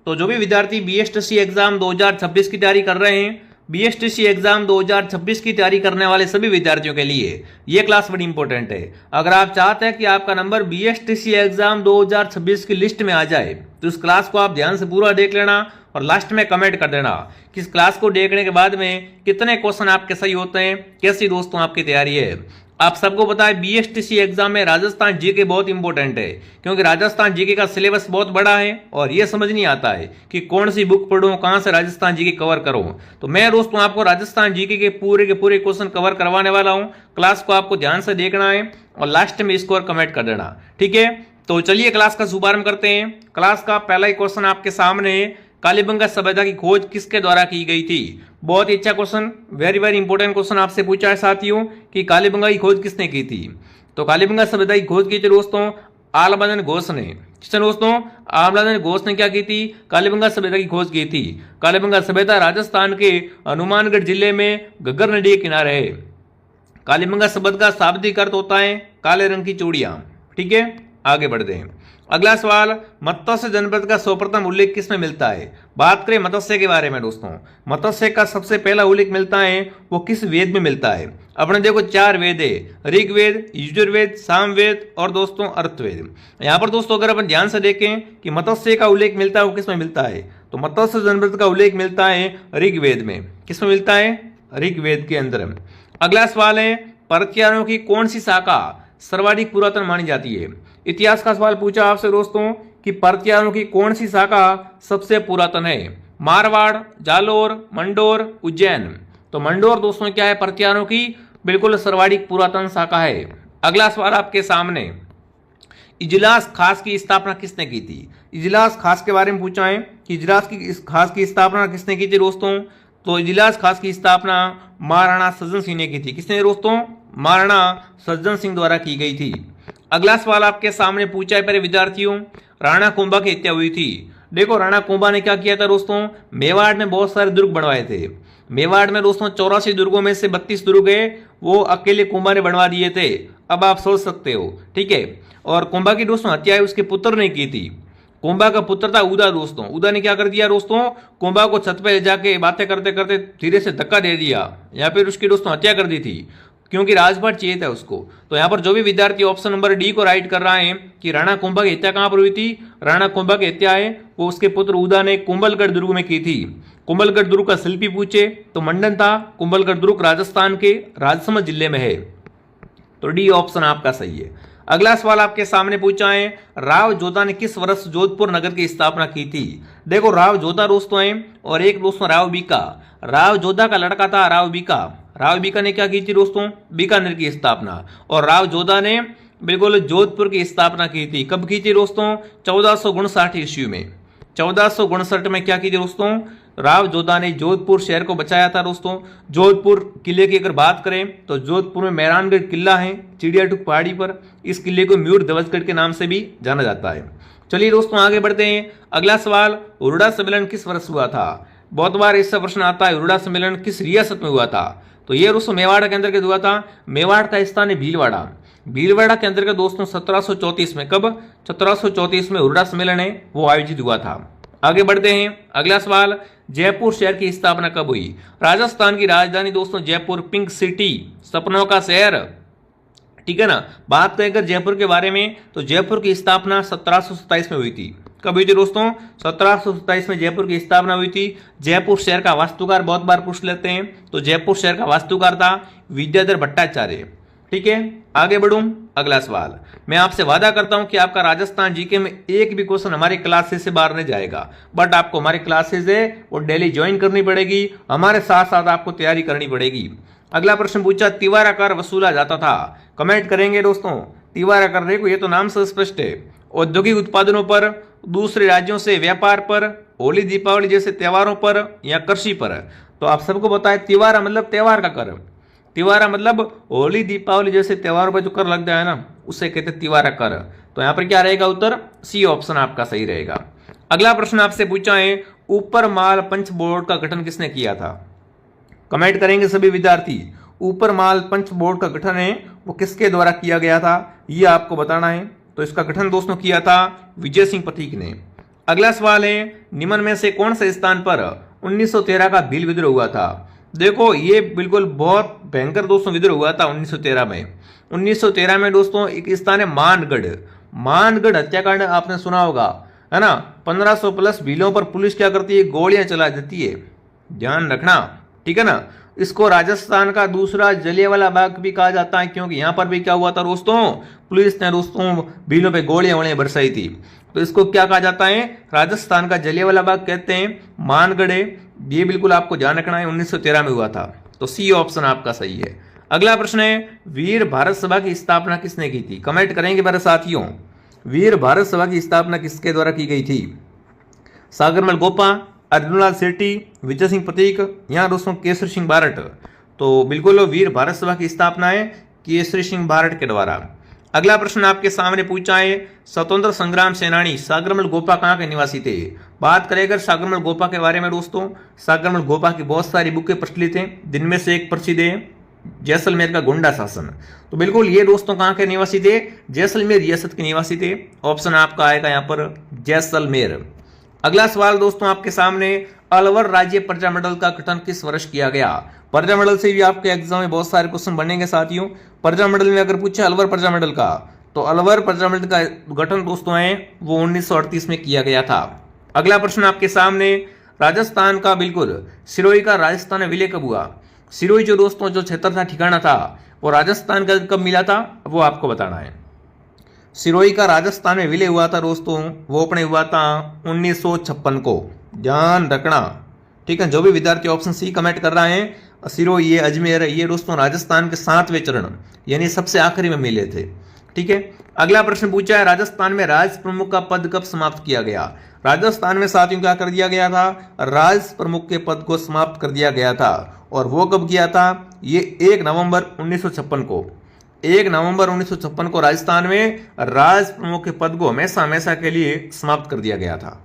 तो जो भी विद्यार्थी बीएसटीसी एग्जाम 2026 की तैयारी कर रहे हैं, बीएसटीसी एग्जाम 2026 की तैयारी करने वाले सभी विद्यार्थियों के लिए ये क्लास बड़ी इंपॉर्टेंट है। अगर आप चाहते हैं कि आपका नंबर बीएसटीसी एग्जाम 2026 की लिस्ट में आ जाए तो इस क्लास को आप ध्यान से पूरा देख लेना और लास्ट में कमेंट कर देना कि इस क्लास को देखने के बाद में कितने क्वेश्चन आपके सही होते हैं, कैसी दोस्तों आपकी तैयारी है। आप सबको पता है बीएसटीसी एग्जाम में राजस्थान जीके बहुत इंपॉर्टेंट है, क्योंकि राजस्थान जीके का सिलेबस बहुत बड़ा है और ये समझ नहीं आता है कि कौन सी बुक पढ़ूं, कहां से राजस्थान जीके कवर करूं। तो मैं दोस्तों आपको राजस्थान जीके के पूरे क्वेश्चन कवर करवाने वाला हूं। क्लास को आपको ध्यान से देखना है और लास्ट में स्कोर कमेंट कर देना, ठीक है। तो चलिए क्लास का शुभारंभ करते हैं। क्लास का पहला ही क्वेश्चन आपके सामने है, कालीबंगा सभ्यता की खोज किसके द्वारा की गई थी। बहुत ही अच्छा क्वेश्चन, वेरी इंपॉर्टेंट क्वेश्चन आपसे पूछा है साथियों कि कालीबंगा की खोज किसने की थी। तो कालीबंगा सभ्यता की खोज की थी दोस्तों आलमदन घोष ने। किसने दोस्तों? आलमदन घोष ने क्या की थी? कालीबंगा सभ्यता की खोज की थी। कालीबंगा सभ्यता राजस्थान के हनुमानगढ़ जिले में घग्गर नदी के किनारे है। कालीबंगा शब्द का शाब्दिक अर्थ होता है काले रंग की चूड़ियां, ठीक है। आगे बढ़ते हैं। अगला सवाल, मत्स्य जनपद का सर्वप्रथम उल्लेख किसमें मिलता है। बात करें मत्स्य के बारे में दोस्तों, मत्स्य का सबसे पहला उल्लेख मिलता है वो किस वेद में मिलता है। अपने देखो 4 वेद है, ऋग्वेद, यजुर्वेद, सामवेद और दोस्तों अर्थवेद। यहाँ पर दोस्तों अगर अपन ध्यान से देखें कि मत्स्य का उल्लेख मिलता है वो किसमें मिलता है, तो मत्स्य जनपद का उल्लेख मिलता है ऋग्वेद में। किसमें मिलता है? ऋग्वेद के अंदर। अगला सवाल है, परतियारों की कौन सी शाखा सर्वाधिक पुरातन मानी जाती है। इतिहास का सवाल पूछा आपसे दोस्तों कि परतियारों की कौन सी शाखा सबसे पुरातन है। मारवाड़, जालोर, मंडोर, उज्जैन। तो मंडोर दोस्तों क्या है? परतियारों की बिल्कुल सर्वाधिक पुरातन शाखा है। अगला सवाल आपके सामने, इजलास खास की स्थापना किसने की थी। इजलास खास के बारे में पूछा है कि इजलास की खास की स्थापना किसने की थी दोस्तों। तो इजलास खास की स्थापना महाराणा सज्जन सिंह ने की थी। किसने दोस्तों? महाराणा सज्जन सिंह द्वारा की गई थी। अगला सवाल आपके सामने पूछा है प्यारे विद्यार्थियों, राणा कुंभा की हत्या हुई थी। देखो राणा कुंभा ने क्या किया था दोस्तों, मेवाड़ में बहुत सारे दुर्ग बनवाए थे। मेवाड़ में दोस्तों 84 दुर्गों में से 32 दुर्ग है वो अकेले कुंभा ने बनवा दिए थे। अब आप सोच सकते हो, ठीक है। और कुंभा की दोस्तों हत्या उसके पुत्र ने की थी। कुंभा का पुत्र था उदा दोस्तों। उदा ने क्या कर दिया दोस्तों, कुंभा को छत पे ले जाके बातें करते करते धीरे से धक्का दे दिया या फिर उसकी दोस्तों हत्या कर दी थी, क्योंकि राजपाट चाहिए था उसको। तो यहाँ पर जो भी विद्यार्थी ऑप्शन नंबर डी को राइट कर रहा है कि राणा कुंभा की हत्या कहां पर हुई थी, राणा कुंभा की हत्या है वो उसके पुत्र उदा ने कुंभलगढ़ दुर्ग में की थी। कुंभलगढ़ दुर्ग का शिल्पी पूछे तो मंडन था। कुंभलगढ़ दुर्ग राजस्थान के राजसमंद जिले में है। तो डी ऑप्शन आपका सही है। अगला सवाल आपके सामने पूछा है, राव जोधा ने किस वर्ष जोधपुर नगर की स्थापना की थी। देखो राव जोधा दोस्तों है और एक दोस्तों राव बीका। राव जोधा का लड़का था राव बीका। राव बीका ने क्या की थी दोस्तों, बीकानेर की स्थापना। और राव जोधा ने बिल्कुल जोधपुर की स्थापना की थी। कब की थी दोस्तों? 1459 ईस्वी में। 1459 में क्या की थी दोस्तों, राव जोधा ने जोधपुर शहर को बचाया था दोस्तों। जोधपुर किले की अगर बात करें तो जोधपुर में मेहरानगढ़ किला है चिड़ियाटूक पहाड़ी पर। इस किले को मयूर ध्वजगढ़ के नाम से भी जाना जाता है। चलिए दोस्तों आगे बढ़ते हैं। अगला सवाल, उरुड़ा सम्मेलन किस वर्ष हुआ था। बहुत बार इससे प्रश्न आता है, उरुड़ा सम्मेलन किस रियासत में हुआ था। तो ये दोस्तों मेवाड़ के अंतर्गत हुआ था। मेवाड़ का स्थान है भीलवाड़ा। भीलवाड़ा के अंतर्गत दोस्तों 1734 में, कब? 1734 में उरुड़ा सम्मेलन है वो आयोजित हुआ था। आगे बढ़ते हैं। अगला सवाल, जयपुर शहर की स्थापना कब हुई। राजस्थान की राजधानी दोस्तों जयपुर, पिंक सिटी, सपनों का शहर, ठीक है ना। बात करें अगर जयपुर के बारे में तो जयपुर की स्थापना 1727 में हुई थी। कब हुई थी दोस्तों? 1727 में जयपुर की स्थापना हुई थी। जयपुर शहर का वास्तुकार बहुत बार पूछ लेते हैं, तो जयपुर शहर का वास्तुकार था विद्याधर भट्टाचार्य, ठीक है। आगे बढ़ूं। अगला सवाल, मैं आपसे वादा करता हूं कि आपका राजस्थान जीके में एक भी क्वेश्चन हमारी क्लासेस से बाहर नहीं जाएगा, बट आपको हमारी क्लासेस है वो डेली ज्वाइन करनी पड़ेगी, हमारे साथ साथ आपको तैयारी करनी पड़ेगी। अगला प्रश्न पूछा, तिवारा कर वसूला जाता था। कमेंट करेंगे दोस्तों। तिवारा कर, देखो ये तो नाम से स्पष्ट है, औद्योगिक उत्पादनों पर, दूसरे राज्यों से व्यापार पर, होली दीपावली जैसे त्योहारों पर या कृषि पर। तो आप सबको पता है तिवारा मतलब त्योहार का कर। तिवारा मतलब होली दीपावली जैसे त्योहारों पर जो कर लग जाए ना उसे कहते हैं तिवारा कर। तो यहां पर क्या रहेगा उत्तर? सी ऑप्शन आपका सही रहेगा। अगला प्रश्न आपसे पूछा है, ऊपर माल पंच बोर्ड का गठन किसने किया था। कमेंट करेंगे सभी विद्यार्थी। ऊपर माल पंच बोर्ड का गठन है वो किसके द्वारा किया गया था, ये आपको बताना है। तो इसका गठन दोस्तों किया था विजय सिंह पथिक ने। अगला सवाल है, निम्न में से कौन से स्थान पर 1913 का भील विद्रोह हुआ था? देखो ये बिल्कुल बहुत भयंकर दोस्तों विद्रोह हुआ था 1913 में। 1913 में दोस्तों एक स्थान है मानगढ़। मानगढ़ हत्याकांड आपने सुना होगा, है ना। 1500 प्लस भीलों पर पुलिस क्या करती है? गोलियां चला देती है, ध्यान रखना, ठीक है ना। इसको राजस्थान का दूसरा जलियांवाला बाग भी कहा जाता है, क्योंकि यहां पर भी क्या हुआ था दोस्तों? पुलिस ने दोस्तों भीलों पे गोलियां बरसाई थी। तो इसको क्या कहा जाता है? राजस्थान का जलियांवाला बाग कहते हैं। मानगढ़ है, ये बिल्कुल आपको ध्यान रखना है, 1913 में हुआ था। तो सी ऑप्शन आपका सही है। अगला प्रश्न है, वीर भारत सभा की स्थापना किसने की थी? कमेंट करेंगे मेरे साथियों, वीर भारत सभा की स्थापना किसके द्वारा की गई थी? सागरमल गोपा, अर्जुनलाल सेठी, विजय सिंह प्रतीक, यहाँ दोस्तों केसरी सिंह बारट। तो बिल्कुल वीर भारत सभा की स्थापना है केसरी सिंह बारट के द्वारा। अगला प्रश्न आपके सामने पूछा है, स्वतंत्र संग्राम सेनानी सागरमल गोपा कहाँ के निवासी थे? बात करें अगर सागरमल गोपा के बारे में दोस्तों, सागरमल गोपा की बहुत सारी बुकें प्रचलित हैं, जिनमें से एक प्रसिद्ध है जैसलमेर का गोंडा शासन। तो बिल्कुल ये दोस्तों कहाँ के निवासी थे? जैसलमेर रियासत के निवासी थे। ऑप्शन आपका आएगा यहाँ पर जैसलमेर। अगला सवाल दोस्तों आपके सामने, अलवर राज्य प्रजामंडल का गठन किस वर्ष किया गया? प्रजामंडल से भी आपके एग्जाम में बहुत सारे क्वेश्चन बनेंगे साथियों। प्रजामंडल में अगर पूछे अलवर प्रजामंडल का, तो अलवर प्रजामंडल का गठन दोस्तों है वो 1938 में किया गया था। अगला प्रश्न आपके सामने, राजस्थान का बिल्कुल सिरोही का राजस्थान में विलय कब हुआ? सिरोही जो दोस्तों जो क्षेत्र था, ठिकाना था, वो राजस्थान का कब मिला था वो आपको बताना है। सिरोही का राजस्थान में विलय हुआ था दोस्तों, वो अपने हुआ था 1956 को, ध्यान रखना, ठीक है। जो भी विद्यार्थी ऑप्शन सी कमेंट कर रहे हैं, सिरोही ये अजमेर है, ये दोस्तों राजस्थान के 7वें चरण यानी सबसे आखिरी में मिले थे, ठीक है। अगला प्रश्न पूछा है, राजस्थान में राज प्रमुख का पद कब समाप्त किया गया? राजस्थान में साथियों क्या कर दिया गया था? राज प्रमुख के पद को समाप्त कर दिया गया था। और वो कब किया था? ये 1 नवंबर 1956 को। 1 नवंबर 1956 को राजस्थान में राज प्रमुख के पद को हमेशा हमेशा के लिए समाप्त कर दिया गया था।